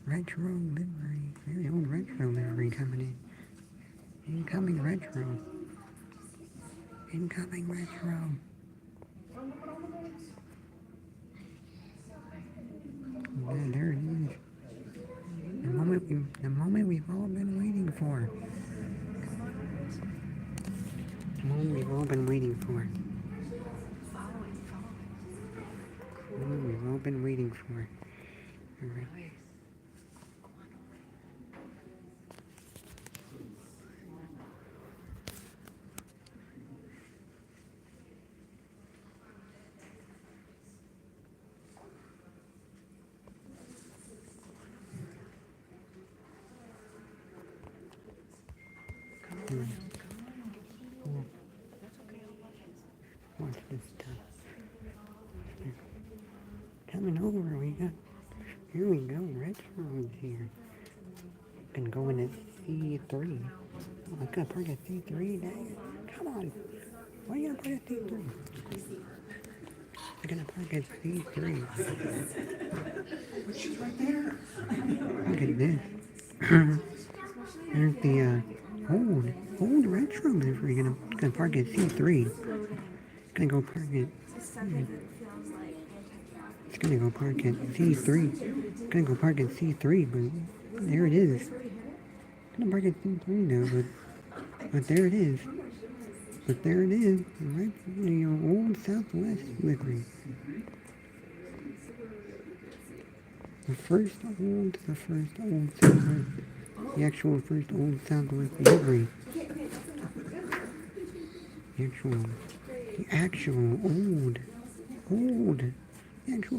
Retro livery. Very old retro livery coming in. Incoming retro. Incoming retro. Yeah, there it is. The moment we've all been waiting for. The moment we've all been waiting for. The moment we've all been waiting for. Alright. Watch this stuff. Coming over, here we go, Retro's here. Been going at C3. Oh, I gotta park at C3 now. Come on. Why are you gonna park at C3? I'm gonna park at C3. She's right there. Look at this. There's the old retro livery. Gonna park at C3. Gonna go park at. It's gonna go park at C3. Gonna go park at C3, but there it is. Gonna park at C3 though, but there it is. But there it is, right? The old Southwest livery. The first old Southwest. The actual first old Southwest livery. The actual the actual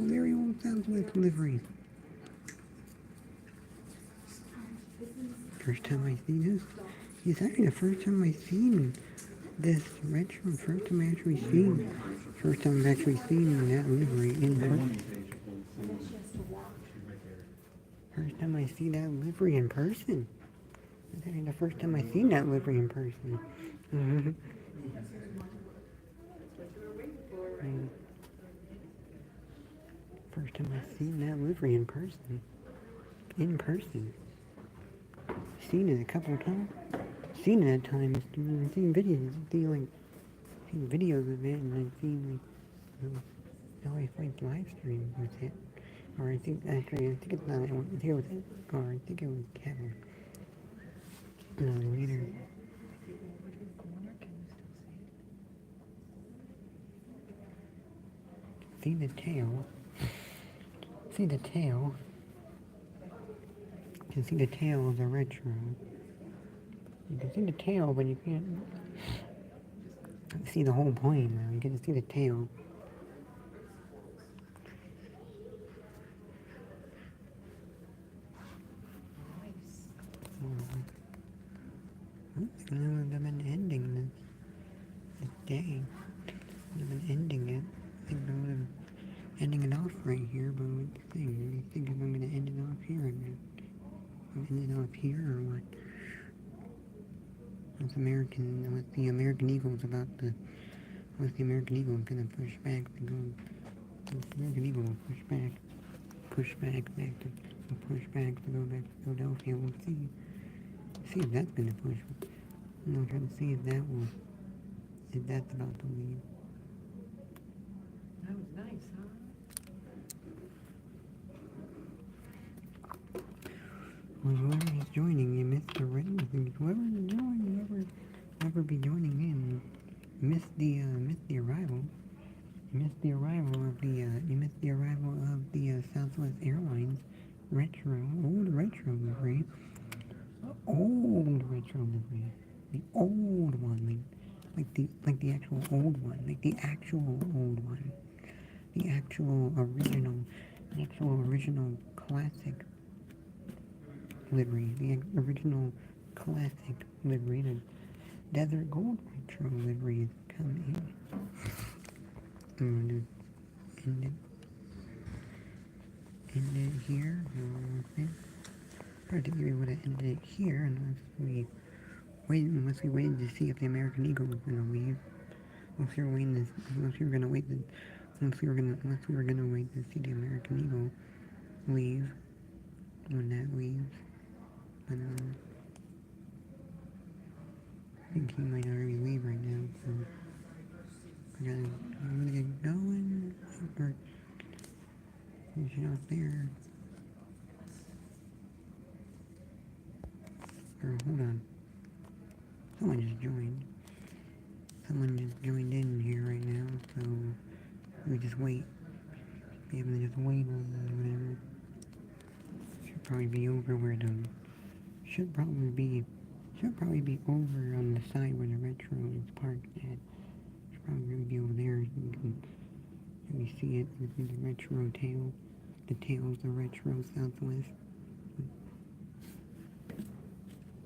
very old Southwest livery. First time I see this. It's actually the first time I've seen this retro. First time I've actually seen that livery in person. First time I see that livery in person. It's actually the first time I've seen that livery in person. First time I've seen that livery in person. Seen it a couple of times. Seen it at times. I've seen videos. Seen videos of it, and I've seen always live stream with it. Or I think it's not. I think it was Kevin. No, later. See the tail. You can see the tail of the retro. You can see the tail, but you can't see the whole plane now. You get to see the tail. I've been ending this day. I've been ending it. I think I'm ending it off right here, but what do you think? Do you think if I'm going to end it off here? I'm end it off here, or what? What's the American Eagles about what's the American Eagles going to push back to go American Eagle will push back, back to, push back to go back to Philadelphia. We'll see if that's gonna push. I'm trying to see if that's about to leave. That was nice, huh? Well, whoever is joining, you missed the ring. Whoever's joining, whoever be joining in, missed the arrival. You missed the arrival of the Southwest Airlines old retro livery. Old retro livery. The old one, like the actual old one, like the actual old one. The actual original classic livery. The original classic livery. The Desert Gold retro livery is coming. I'm going to end it here. Practically would have ended it here unless we waited to see if the American Eagle was gonna leave. Unless we were gonna wait to see the American Eagle leave when that leaves. But I think he might already leave right now, so I'm gonna get going or finish it out there. Or hold on. Someone just joined in here right now, so we just wait. Be able to just wait on whatever. Should probably be over where the should probably be over on the side where the retro is parked at. Should probably be over there. You can maybe see it. You see the retro tail. The tail's the retro Southwest.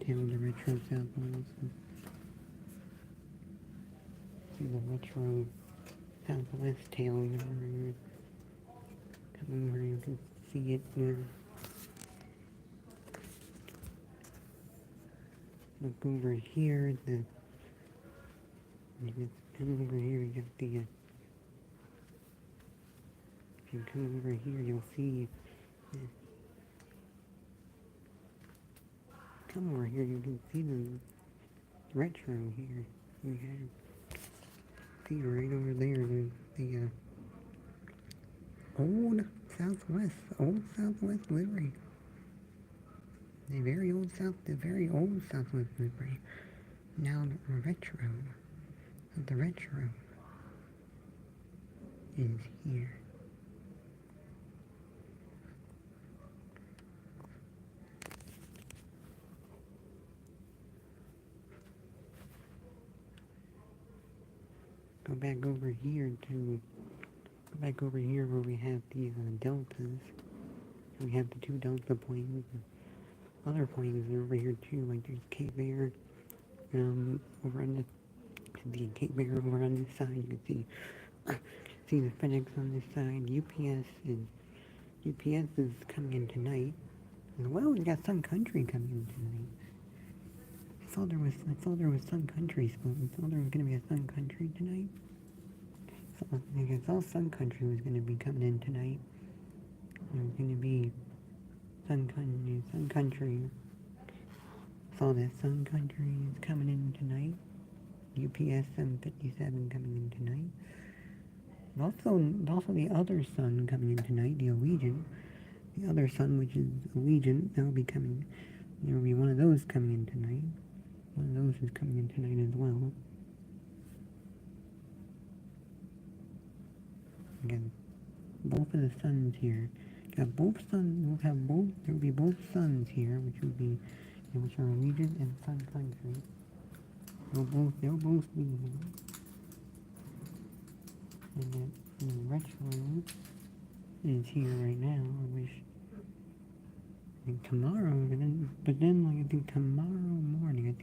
Tail's the retro Southwest. See the retro Southwest tail come over, you can see it there. Look over here, you come over here, you get the, if you come over here, you'll see, come over here, you can see the retro here. We have, see right over there, the old Southwest livery. The very old Southwest livery. Now the retro is here. Go back over here where we have the deltas. We have the two delta planes. Other planes are over here too, like there's Cape Air, over on the Cape Air over on this side. You can see the FedEx on this side. UPS is coming in tonight. As well, we got Sun Country coming in tonight. I thought there was Sun Country spoke. I thought there was gonna be a Sun Country tonight. So I thought Sun Country was gonna be coming in tonight. There's gonna be Sun Country. Saw that Sun Country is coming in tonight. UPS 757 coming in tonight. Also the other Sun coming in tonight, the Allegiant. The other Sun, which is Allegiant, that'll be coming. There will be one of those coming in tonight. One of those is coming in tonight as well. Again, both of the Suns here. Got both Suns. There will be both Suns here, which are Allegiant and Sun Country. They'll both be here. And the retro is here right now. I wish. And tomorrow, but then like I think tomorrow morning at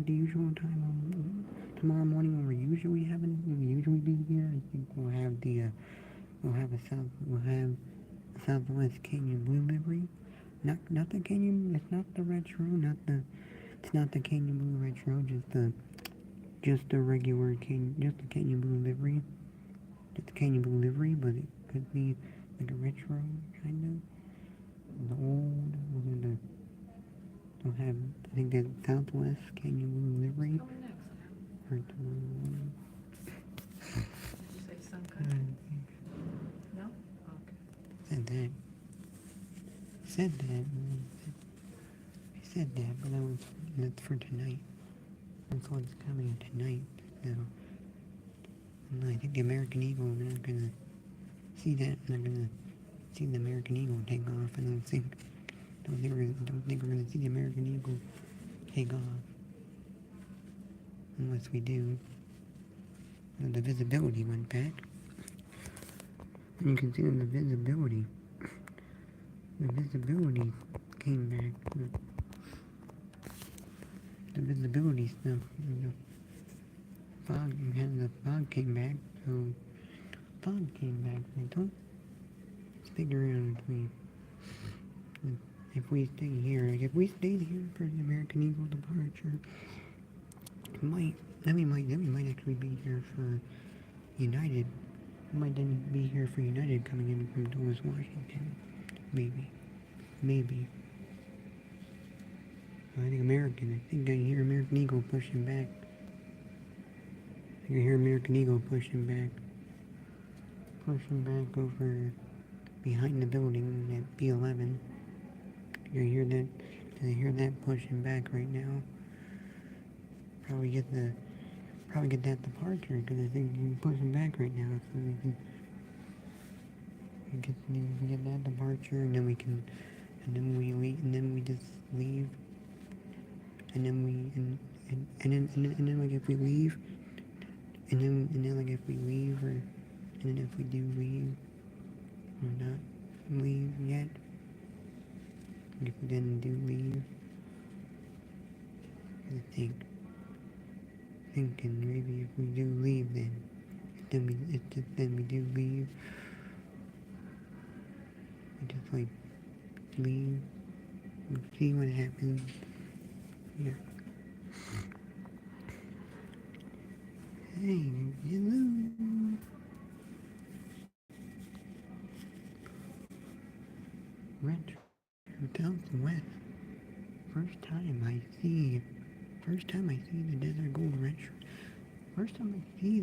the usual time. Tomorrow morning when we usually be here. I think we'll have Southwest Canyon Blue livery. Not the Canyon. It's not the retro. It's not the Canyon Blue retro. Just the regular Canyon. Just the Canyon Blue livery. It's a Canyon Blue livery, but it could be like a retro kind of. The old, they'll have, I think that Southwest Canyon Blue livery. Coming next, Sam. Or tomorrow. Did you say Sun Country? No? Okay. Said that. Said that. I said that, but that's for tonight. That's what's coming tonight. So, and I think the American Eagle, we're not gonna see that. We're not gonna see the American Eagle take off. I don't think we're gonna see the American Eagle take off unless we do. And the visibility went back. And you can see the visibility. The visibility came back. The visibility stuff. The fog came back. So fog came back. I don't figure out if we stay here. Like if we stayed here for the American Eagle departure, we might actually be here for United. We might then be here for United coming in from Dulles, Washington. Maybe. I think I hear American Eagle pushing back. I hear American Eagle pushing back over behind the building at B11. You hear that? I hear that pushing back right now. Probably get that departure because I think he's pushing back right now, so we can get that departure, and then we just leave, and then like if we leave, and then like if we leave, and then if we do leave, or not leave yet, if we then do leave, I thinking maybe if we do leave, then we do leave. We just like leave and see what happens. Yeah. Hey, hello. Retro Southwest. First time I see the Desert Gold Retro. First time I see a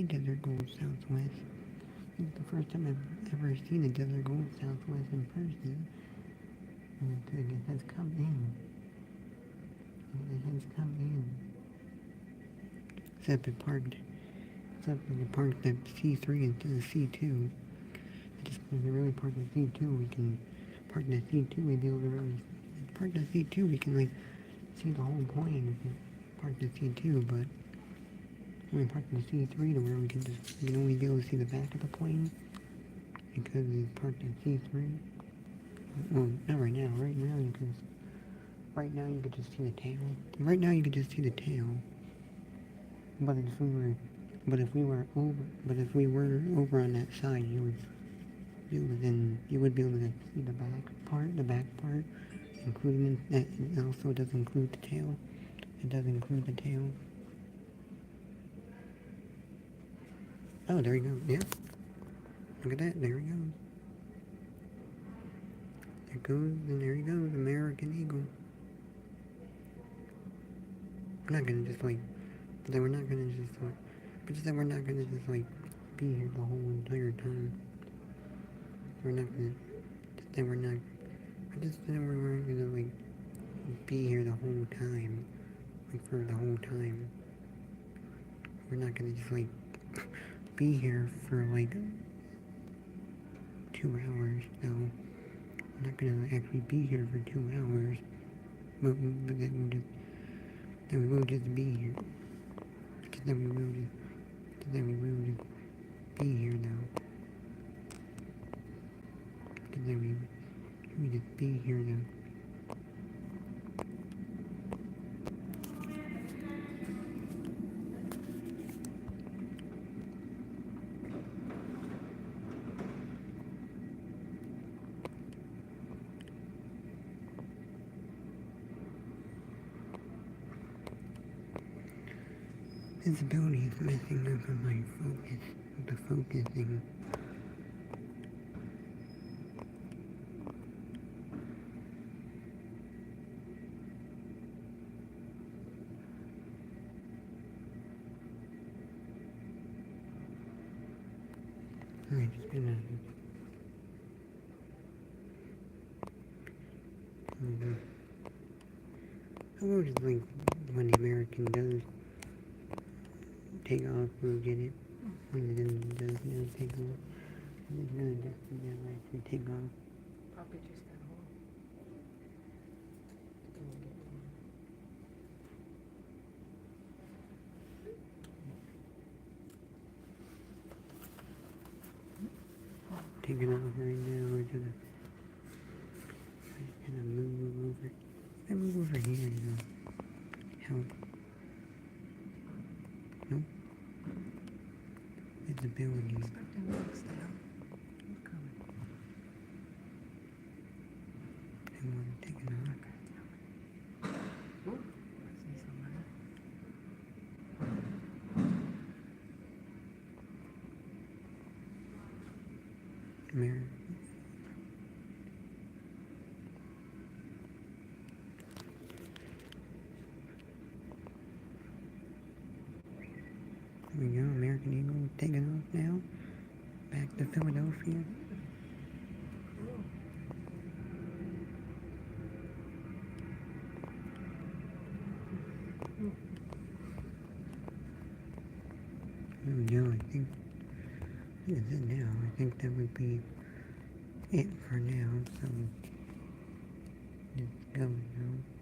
Desert Gold Southwest. It's the first time I've ever seen a Desert Gold Southwest in person. And it has come in. Except it parked at C3 instead of C2. Just if we really park at C2, we can park at C2. We'd be able to really park at C2. We can like see the whole plane if we park at C2. But when we park at C3, to where we can only be able to see the back of the plane because it's parked at C3. Well, not right now. Right now you could just see the tail. Right now you could just see the tail. But if we were over on that side, you would be able to see the back part, including that. It also does include the tail. It does include the tail. Oh, there you go. Yeah. Look at that. There he goes. There he goes, American Eagle. We're not gonna just we're not gonna just be here the whole entire time. We're not gonna be here the whole time, for the whole time. We're not gonna just be here for 2 hours. No, we're not gonna actually be here for 2 hours. But then we will just be here. Then we will just be here now. Then we just be here now. Visibility is messing up on my focus, the focusing. I'm just gonna I will just like when the American does take off, we'll get it. When it does take off. It's gonna definitely actually take off. Poppy just got home. Taking off right now. We're gonna move over. If I move over here, help. Nope. Visibility. Expecting next time. Who's coming? They want to take it off. Ooh, I see somebody. Mirror. There we go, American Eagle taking off now. Back to Philadelphia. There we go, I think that's it now. I think that would be it for now, so just go now.